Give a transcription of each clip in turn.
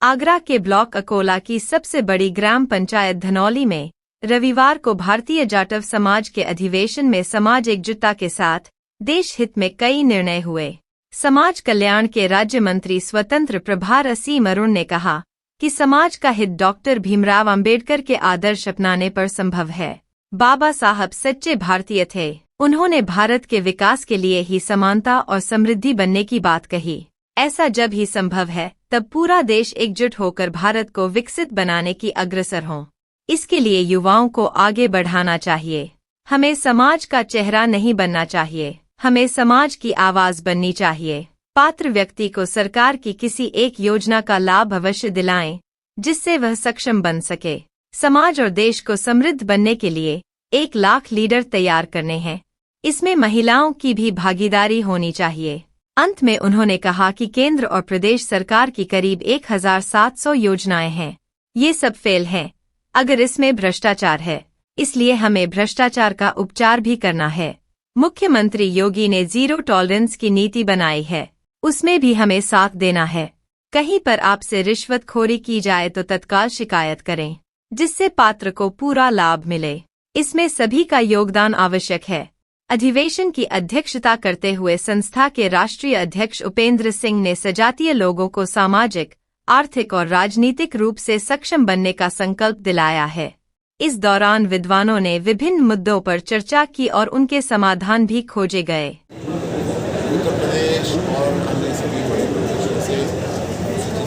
आगरा के ब्लॉक अकोला की सबसे बड़ी ग्राम पंचायत धनौली में रविवार को भारतीय जाटव समाज के अधिवेशन में समाज एकजुटता के साथ देश हित में कई निर्णय हुए। समाज कल्याण के राज्य मंत्री स्वतंत्र प्रभार असीम अरुण ने कहा कि समाज का हित डॉक्टर भीमराव अंबेडकर के आदर्श अपनाने पर संभव है। बाबा साहब सच्चे भारतीय थे। उन्होंने भारत के विकास के लिए ही समानता और समृद्धि बनने की बात कही। ऐसा जब ही संभव है तब पूरा देश एकजुट होकर भारत को विकसित बनाने की अग्रसर हों। इसके लिए युवाओं को आगे बढ़ाना चाहिए। हमें समाज का चेहरा नहीं बनना चाहिए, हमें समाज की आवाज बननी चाहिए। पात्र व्यक्ति को सरकार की किसी एक योजना का लाभ अवश्य दिलाएं, जिससे वह सक्षम बन सके। समाज और देश को समृद्ध बनने के लिए 1 लाख लीडर तैयार करने हैं। इसमें महिलाओं की भी भागीदारी होनी चाहिए। अंत में उन्होंने कहा कि केंद्र और प्रदेश सरकार की करीब 1700 योजनाएं हैं। ये सब फेल हैं अगर इसमें भ्रष्टाचार है, इसलिए हमें भ्रष्टाचार का उपचार भी करना है। मुख्यमंत्री योगी ने जीरो टॉलरेंस की नीति बनाई है, उसमें भी हमें साथ देना है। कहीं पर आपसे रिश्वतखोरी की जाए तो तत्काल शिकायत करें, जिससे पात्र को पूरा लाभ मिले। इसमें सभी का योगदान आवश्यक है। अधिवेशन की अध्यक्षता करते हुए संस्था के राष्ट्रीय अध्यक्ष उपेंद्र सिंह ने सजातीय लोगों को सामाजिक, आर्थिक और राजनीतिक रूप से सक्षम बनने का संकल्प दिलाया है। इस दौरान विद्वानों ने विभिन्न मुद्दों पर चर्चा की और उनके समाधान भी खोजे गए। उत्तर प्रदेश और अन्य सभी बड़े प्रदेशों से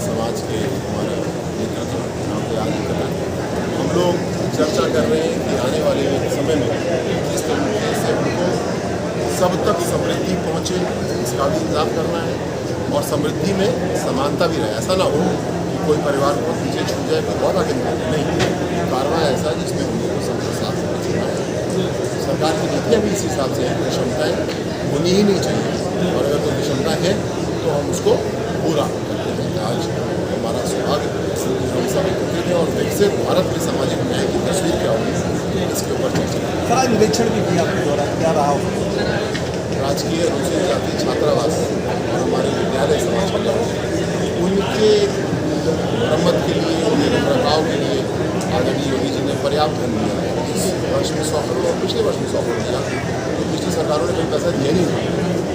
समाज के हमारा नेतृत्व यहाँ पे आगे कर रहे हैं। हम लोग चर्चा कर रहे हैं कि आने वाले समय में किस तरीके से उनको सब तक समृद्धि पहुँचे, इसका भी इंतजाम करना है और समृद्धि में समानता भी रहे। ऐसा ना हो कि कोई परिवार बहुत पीछे छूट जाए, कोई बहुत आगे निकल जाए। नहीं, कार्रवाई ऐसा है जिसमें हम लोग को सबका साथ देना है। सरकार की नीतियाँ भी इस हिसाब से हैं। क्षमताएँ होनी ही नहीं चाहिए और अगर कोई क्षमता है तो हम उसको पूरा करते हैं। आज हमारा सौभाग्य हम सब एकत्रित हैं और विकसित भारत के सामाजिक न्याय की तस्वीर क्या होगी इसके ऊपर चर्चा करें। आज निरीक्षण भी किया आपके द्वारा, क्या रहा हो? राजकीय अनुसूचित जाति छात्रावास और हमारे विद्यालय समाज कल्याण उनके मरम्मत के लिए, उनके रखरखाव के लिए आदरणीय योगी जी ने पर्याप्त धन दिया। इस वर्ष में 100 करोड़ और पिछले वर्ष में 100 करोड़ दिया। तो पिछली सरकारों ने कोई पैसा दिया नहीं।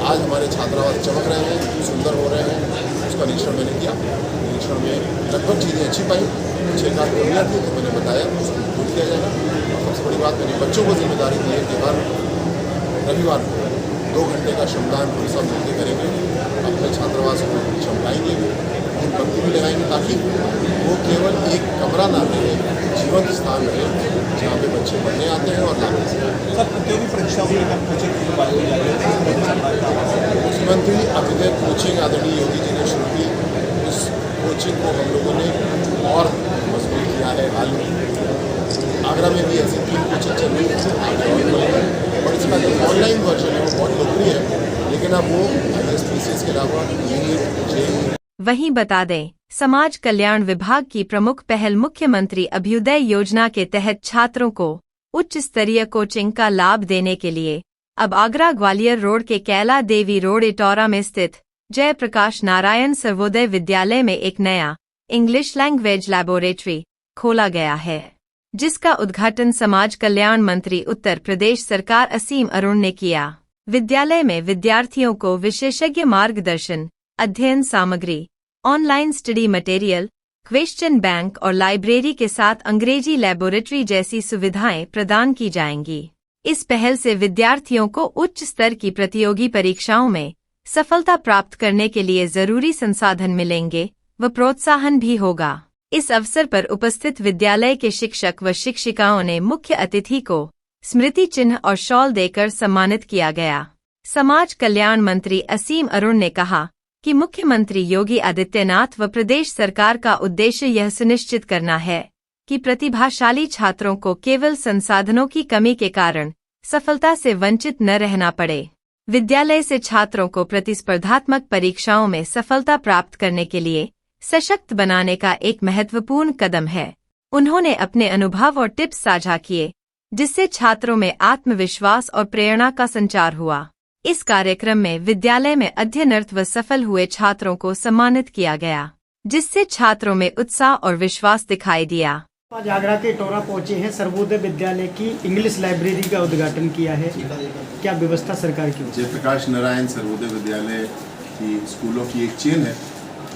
आज हमारे छात्रावास चमक रहे हैं, सुंदर हो रहे हैं। उसका निरीक्षण मैंने किया। निरीक्षण में लगभग चीज़ें अच्छी पाई। 6 कमियाँ थी तो मैंने बताया उसको दूर किया जाएगा। और सबसे बड़ी बात, मैंने बच्चों को जिम्मेदारी दी है कि हर रविवार को 2 घंटे का श्रमदान हम सब मिलकर करेंगे। अपने छात्रावास को चमकाएंगे भी, उन बत्ती भी लगाएंगे ताकि वो केवल एक कमरा ना रहे, जीवंत स्थान रहे जहाँ पे बच्चे पढ़ने आते हैं और लाते हैं। सर, प्रतियोगी परीक्षाओं में मुख्यमंत्री अभ्युदय कोचिंग आदरणीय योगी जी ने शुरू की। उस कोचिंग को हम लोगों ने और मजबूत किया है। हाल में आगरा में भी ऐसी 3 कोचिंग चल रही है और इसका जो ऑनलाइन वर्जन है वो बहुत लोकप्रिय है, लेकिन अब वो ISPCS के अलावा वहीं बता दें, समाज कल्याण विभाग की प्रमुख पहल मुख्यमंत्री अभ्युदय योजना के तहत छात्रों को उच्च स्तरीय कोचिंग का लाभ देने के लिए अब आगरा ग्वालियर रोड के कैला देवी रोड इटौरा में स्थित जयप्रकाश नारायण सर्वोदय विद्यालय में एक नया इंग्लिश लैंग्वेज लैबोरेटरी खोला गया है, जिसका उद्घाटन समाज कल्याण मंत्री उत्तर प्रदेश सरकार असीम अरुण ने किया। विद्यालय में विद्यार्थियों को विशेषज्ञ मार्गदर्शन, अध्ययन सामग्री, online study material, question bank और लाइब्रेरी के साथ अंग्रेजी लैबोरेटरी जैसी सुविधाएं प्रदान की जाएंगी। इस पहल से विद्यार्थियों को उच्च स्तर की प्रतियोगी परीक्षाओं में सफलता प्राप्त करने के लिए जरूरी संसाधन मिलेंगे व प्रोत्साहन भी होगा। इस अवसर पर उपस्थित विद्यालय के शिक्षक व शिक्षिकाओं ने मुख्य अतिथि को स्मृति चिन्ह और शॉल देकर सम्मानित किया गया। समाज कल्याण मंत्री असीम अरुण ने कहा कि मुख्यमंत्री योगी आदित्यनाथ व प्रदेश सरकार का उद्देश्य यह सुनिश्चित करना है कि प्रतिभाशाली छात्रों को केवल संसाधनों की कमी के कारण सफलता से वंचित न रहना पड़े। विद्यालय से छात्रों को प्रतिस्पर्धात्मक परीक्षाओं में सफलता प्राप्त करने के लिए सशक्त बनाने का एक महत्वपूर्ण कदम है। उन्होंने अपने अनुभव और टिप्स साझा किए, जिससे छात्रों में आत्मविश्वास और प्रेरणा का संचार हुआ। इस कार्यक्रम में विद्यालय में अध्ययनरत व सफल हुए छात्रों को सम्मानित किया गया, जिससे छात्रों में उत्साह और विश्वास दिखाई दिया। आज आगरा के इटौरा पहुंचे हैं, सर्वोदय विद्यालय की इंग्लिश लाइब्रेरी का उद्घाटन किया है। क्या व्यवस्था सरकार की? जयप्रकाश नारायण सर्वोदय विद्यालय की स्कूलों की एक चेन है,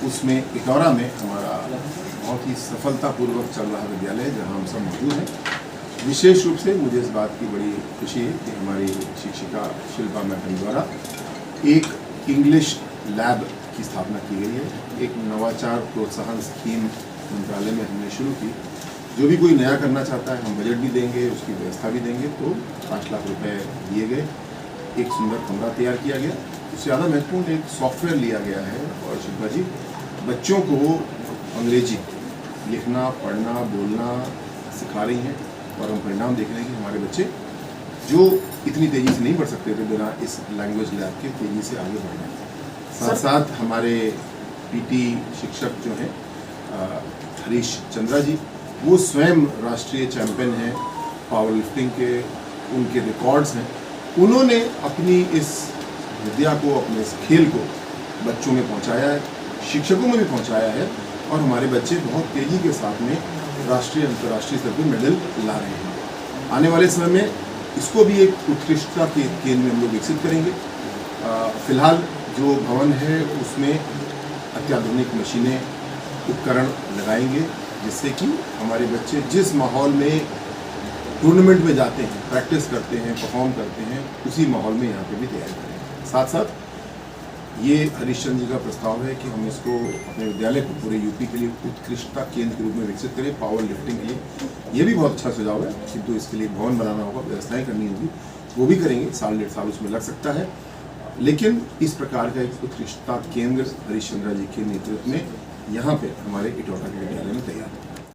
उसमें इटौरा में हमारा बहुत ही सफलतापूर्वक चल रहा विद्यालय है, जहां हम सब मौजूद हैं। विशेष रूप से मुझे इस बात की बड़ी खुशी है कि हमारी शिक्षिका शिल्पा मैडम द्वारा एक इंग्लिश लैब की स्थापना की गई है। एक नवाचार प्रोत्साहन स्कीम मंत्रालय में हमने शुरू की। जो भी कोई नया करना चाहता है, हम बजट भी देंगे, उसकी व्यवस्था भी देंगे। तो 5 लाख रुपए दिए गए, एक सुंदर कमरा तैयार किया गया। उससे ज़्यादा महत्वपूर्ण एक सॉफ्टवेयर लिया गया है। और शिल्पा जी बच्चों को अंग्रेजी लिखना, पढ़ना, बोलना सिखा रही हैं, और हम परिणाम देख रहे हैं कि हमारे बच्चे जो इतनी तेज़ी से नहीं बढ़ सकते थे बिना इस लैंग्वेज लैब के, तेज़ी से आगे बढ़ रहे हैं। साथ साथ हमारे पीटी शिक्षक जो हैं हरीश चंद्रा जी, वो स्वयं राष्ट्रीय चैंपियन हैं पावर लिफ्टिंग के, उनके रिकॉर्ड्स हैं। उन्होंने अपनी इस विद्या को, अपने इस खेल को बच्चों में पहुंचाया है, शिक्षकों में भी पहुंचाया है, और हमारे बच्चे बहुत तेज़ी के साथ में राष्ट्रीय अंतर्राष्ट्रीय स्तर पर मेडल ला रहे हैं। आने वाले समय में इसको भी एक उत्कृष्टता के केंद्र में हम लोग विकसित करेंगे। फिलहाल जो भवन है उसमें अत्याधुनिक मशीनें, उपकरण लगाएंगे, जिससे कि हमारे बच्चे जिस माहौल में टूर्नामेंट में जाते हैं, प्रैक्टिस करते हैं, परफॉर्म करते हैं, उसी माहौल में यहाँ पे भी तैयारी करें। साथ साथ ये हरीशचंद्र जी का प्रस्ताव है कि हम इसको अपने विद्यालय को पूरे यूपी के लिए उत्कृष्टता केंद्र के रूप में विकसित करें पावर लिफ्टिंग के लिए। ये भी बहुत अच्छा सुझाव है, किंतु इसके लिए भवन बनाना होगा, व्यवस्थाएं करनी होगी, वो भी करेंगे। 1.5 साल उसमें लग सकता है, लेकिन इस प्रकार का एक उत्कृष्टता केंद्र हरीशचंद्र जी के नेतृत्व में यहाँ पे हमारे इटौरा के विद्यालय में तैयार है।